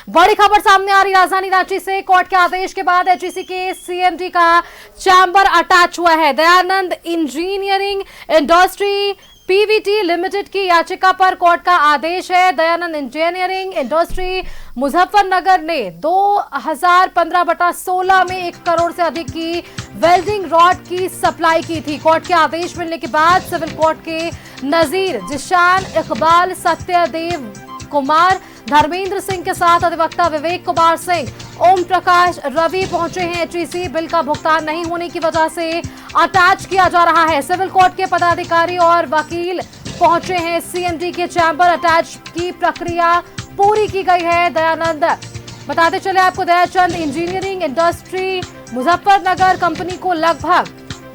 बड़ी खबर सामने आ रही राजधानी रांची से। कोर्ट के आदेश के बाद एचईसी के सीएमडी का चैम्बर अटैच हुआ है। Dayanand engineering industry Pvt limited की याचिका पर कोर्ट का आदेश है। दयानंद इंजीनियरिंग इंडस्ट्री मुजफ्फरनगर ने 2015/16 में 1 करोड़ से अधिक की वेल्डिंग रॉड की सप्लाई की थी। कोर्ट के आदेश मिलने के बाद सिविल कोर्ट के नजीर जिशान इकबाल, सत्यदेव कुमार, धर्मेंद्र सिंह के साथ अधिवक्ता विवेक कुमार सिंह, ओम प्रकाश रवि पहुंचे हैं। एचईसी बिल का भुगतान नहीं होने की वजह से अटैच किया जा रहा है। सिविल कोर्ट के पदाधिकारी और वकील पहुंचे हैं। सीएमडी के चैम्बर अटैच की प्रक्रिया पूरी की गई है। दयानंद बताते चले आपको, Dayachand engineering industry Muzaffarnagar company को लगभग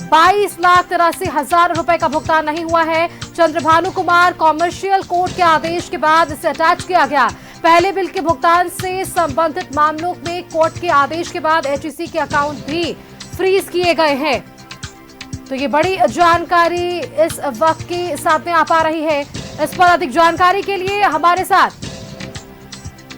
22,83,000 रुपए का भुगतान नहीं हुआ है। चंद्रभानु कुमार, कॉमर्शियल कोर्ट के आदेश के बाद इसे अटैच किया गया। पहले बिल के भुगतान से संबंधित मामलों में कोर्ट के आदेश के बाद एचईसी के अकाउंट भी फ्रीज किए गए हैं। तो ये बड़ी जानकारी इस वक्त की सामने आ पा रही है। इस पर अधिक जानकारी के लिए हमारे साथ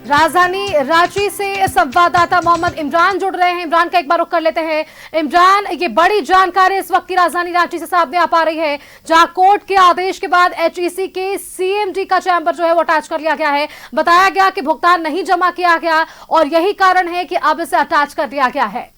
राजधानी रांची से संवाददाता मोहम्मद इमरान जुड़ रहे हैं। इमरान का एक बार रुख कर लेते हैं। इमरान, ये बड़ी जानकारी इस वक्त की राजधानी रांची से सामने आ पा रही है, जहां कोर्ट के आदेश के बाद एचईसी के सीएमडी का चैम्बर जो है वो अटैच कर लिया गया है। बताया गया कि भुगतान नहीं जमा किया गया और यही कारण है कि अब इसे अटैच कर दिया गया है।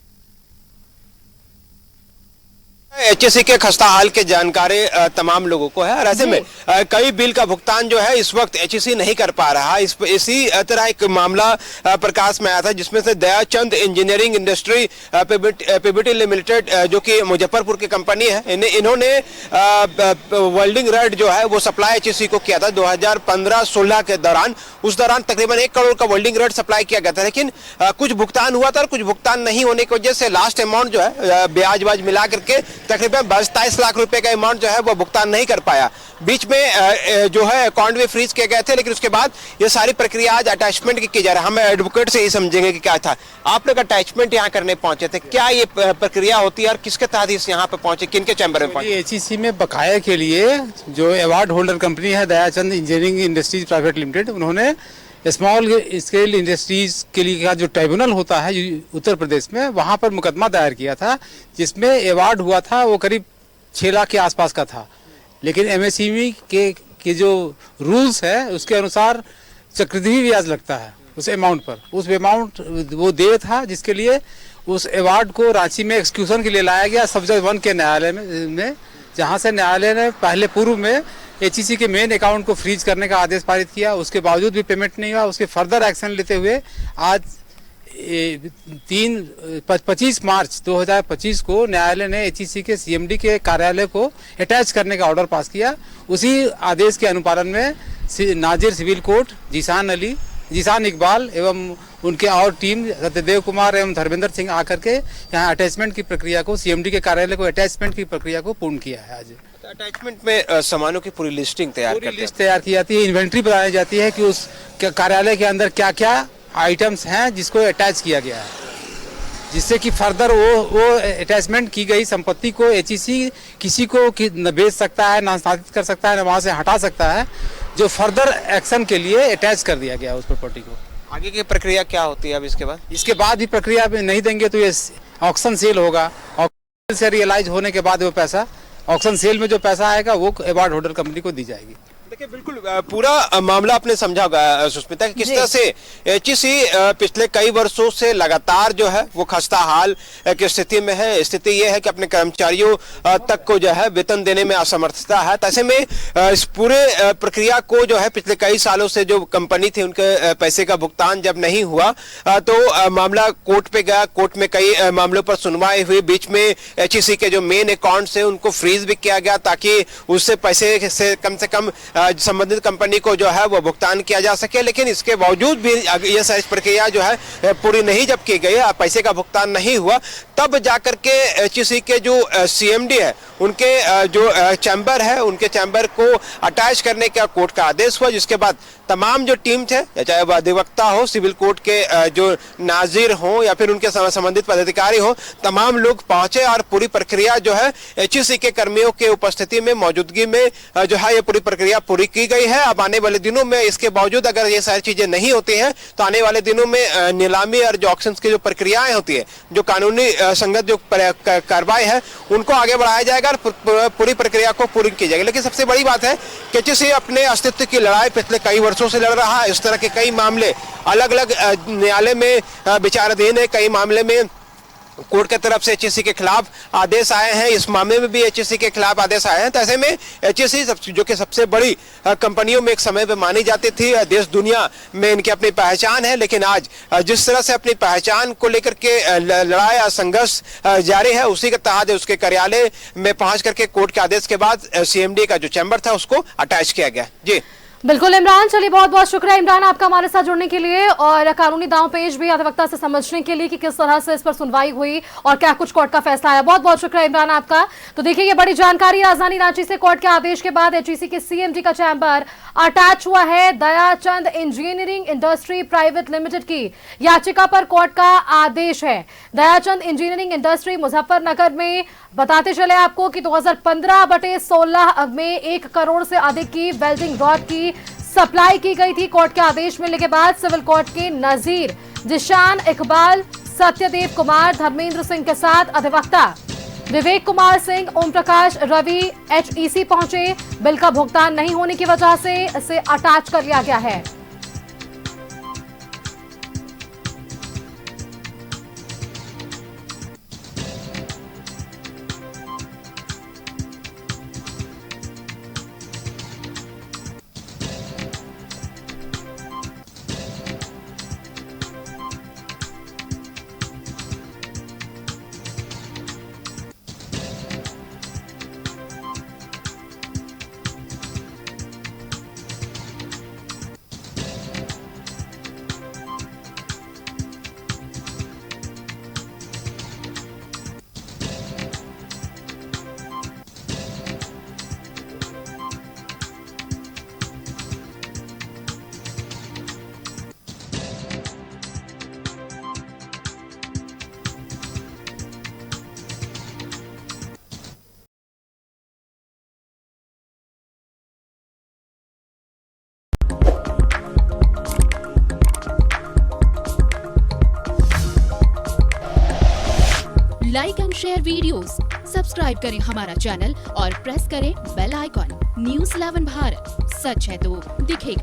एचईसी के खस्ता हाल के जानकारी तमाम लोगों को है और ऐसे में कई बिल का भुगतान जो है इस वक्त एचईसी नहीं कर पा रहा। इसी तरह एक मामला प्रकाश में आया था जिसमें से Dayachand engineering industry Pvt limited जो कि मुजफ्फरपुर की कंपनी है, इन्होंने वेल्डिंग रॉड जो है वो सप्लाई एचईसी को किया था 2015-16 के दौरान। उस दौरान तकरीबन 1 करोड़ का वेल्डिंग रॉड सप्लाई किया गया था, लेकिन कुछ भुगतान हुआ था और कुछ भुगतान नहीं होने की वजह से लास्ट अमाउंट जो है ब्याज व्याज मिला करके तकरीबन 22-23 लाख रुपए का अमाउंट जो है वो भुगतान नहीं कर पाया। बीच में जो है अकाउंट भी फ्रीज किए गए थे, लेकिन उसके बाद ये सारी प्रक्रिया आज अटैचमेंट की जा रही है। हम एडवोकेट से ही समझेंगे कि क्या था। आप लोग अटैचमेंट यहाँ करने पहुंचे थे, क्या ये प्रक्रिया होती है और किसके तहत इस यहाँ पे पहुंचे, किनके चैम्बर में पहुंचे? एचईसी में बकाया के लिए जो अवार्ड होल्डर कंपनी है Dayachand engineering industries private limited, उन्होंने स्मॉल स्केल इंडस्ट्रीज के लिए का जो ट्राइब्यूनल होता है उत्तर प्रदेश में, वहां पर मुकदमा दायर किया था, जिसमें अवार्ड हुआ था वो करीब 6 लाख के आसपास का था। लेकिन एमएसएमई के जो रूल्स है उसके अनुसार चक्रवृद्धि ब्याज लगता है उस अमाउंट पर। उस अमाउंट वो दे था, जिसके लिए उस अवार्ड को रांची में एक्सक्यूशन के लिए लाया गया सब जज 1 के न्यायालय में, जहां से न्यायालय ने पहले पूर्व में एचईसी के मेन अकाउंट को फ्रीज करने का आदेश पारित किया। उसके बावजूद भी पेमेंट नहीं हुआ। उसके फर्दर एक्शन लेते हुए आज 25 मार्च 2025 को न्यायालय ने एचईसी के सीएमडी के कार्यालय को अटैच करने का ऑर्डर पास किया। उसी आदेश के अनुपालन में नाजिर सिविल कोर्ट जिशान इकबाल एवं उनके और टीम सत्यदेव कुमार एवं धर्मेंद्र सिंह आकर के यहाँ अटैचमेंट की प्रक्रिया को, सीएमडी के कार्यालय को अटैचमेंट की प्रक्रिया को पूर्ण किया है। आज अटैचमेंट में सामानों की पूरी लिस्टिंग तैयार की जाती है, इन्वेंट्री बनाई जाती है कि उस कार्यालय के अंदर क्या क्या आइटम्स हैं जिसको अटैच किया गया है, जिससे कि फर्दर वो अटैचमेंट की गई संपत्ति को एचईसी किसी को न बेच सकता है, न स्थापित कर सकता है, न वहां से हटा सकता है। जो फर्दर एक्शन के लिए अटैच कर दिया गया उस प्रॉपर्टी को। आगे की प्रक्रिया क्या होती है अब इसके बाद? इसके बाद भी प्रक्रिया नहीं देंगे तो ये ऑक्शन सेल होगा। ऑक्शन से रियलाइज होने के बाद वो पैसा, ऑक्शन सेल में जो पैसा आएगा वो अवार्ड होल्डर कंपनी को दी जाएगी। देखिए, बिल्कुल पूरा मामला आपने समझा होगा सुष्मिता, किस तरह से एचईसी पिछले कई वर्षों से लगातार जो है वो खस्ता हाल की स्थिति में है। स्थिति ये है कि अपने कर्मचारियों तक को जो है वेतन देने में असमर्थता है। ऐसे में इस पूरे प्रक्रिया को जो है पिछले कई सालों से जो कंपनी थी उनके पैसे का भुगतान जब नहीं हुआ तो मामला कोर्ट पे गया। कोर्ट में कई मामलों पर सुनवाई हुई। बीच में एचईसी के जो मेन अकाउंट है उनको फ्रीज भी किया गया ताकि उससे पैसे से कम संबंधित कंपनी को जो है वो भुगतान किया जा सके। लेकिन इसके बावजूद भी यह सारी प्रक्रिया जो है पूरी नहीं जब की गई, पैसे का भुगतान नहीं हुआ, तब जाकर के एचईसी के जो सीएमडी है उनके जो चैम्बर है उनके चैम्बर को अटैच करने का कोर्ट का आदेश हुआ, जिसके बाद तमाम जो टीम थे, चाहे वह अधिवक्ता हो, सिविल कोर्ट के जो नाजिर हो या फिर उनके संबंधित पदाधिकारी हो, तमाम लोग पहुंचे और पूरी प्रक्रिया जो है एचईसी के कर्मियों के उपस्थिति में, मौजूदगी में जो है ये पूरी प्रक्रिया पूरी की गई है। अब आने वाले दिनों में इसके बावजूद अगर ये सारी चीजें नहीं होती हैं तो आने वाले दिनों में नीलामी और जो ऑक्शंस की जो प्रक्रियाएं होती है, जो कानूनी संगत जो कार्रवाई है उनको आगे बढ़ाया जाएगा और पूरी प्रक्रिया को पूरी की जाएगी। लेकिन सबसे बड़ी बात है कि एचईसी अपने अस्तित्व की लड़ाई पिछले कई वर्षों से लड़ रहा है। इस तरह के कई मामले अलग अलग न्यायालय में विचाराधीन है, कई मामले में कोर्ट की तरफ से एचईसी के खिलाफ आदेश आए हैं, इस मामले में भी एचईसी के खिलाफ आदेश आए हैं। तो ऐसे में एचईसी जो कि सबसे बड़ी कंपनियों में एक समय पे मानी जाती थी, देश दुनिया में इनकी अपनी पहचान है, लेकिन आज जिस तरह से अपनी पहचान को लेकर के लड़ाई या संघर्ष जारी है, उसी के तहत उसके कार्यालय में पहुंच करके कोर्ट के आदेश के बाद सीएमडी का जो चैम्बर था उसको अटैच किया गया। जी बिल्कुल इमरान, चलिए बहुत बहुत शुक्रिया इमरान आपका हमारे साथ जुड़ने के लिए और कानूनी दांव पेच भी अधिवक्ता से समझने के लिए कि किस तरह से इस पर सुनवाई हुई और क्या कुछ कोर्ट का फैसला आया। बहुत बहुत शुक्रिया इमरान आपका। तो देखिए ये बड़ी जानकारी, राजधानी रांची से कोर्ट के आदेश के बाद एचईसी के सीएमडी का चैम्बर अटैच हुआ है। Dayachand engineering industry private limited की याचिका पर कोर्ट का आदेश है। दयाचंद इंजीनियरिंग इंडस्ट्री मुजफ्फरनगर में, बताते चले आपको कि 2015/16 में 1 करोड़ से अधिक की वेल्डिंग रॉड की सप्लाई की गई थी। कोर्ट के आदेश मिलने के बाद सिविल कोर्ट के नजीर जिशान, इकबाल, सत्यदेव कुमार, धर्मेंद्र सिंह के साथ अधिवक्ता विवेक कुमार सिंह, ओम प्रकाश, रवि एचईसी पहुंचे। बिल का भुगतान नहीं होने की वजह से इसे अटैच कर लिया गया है। Like and share videos, subscribe करें हमारा चैनल और प्रेस करें बेल आइकॉन। न्यूज़ 11 भारत, सच है तो दिखेगा।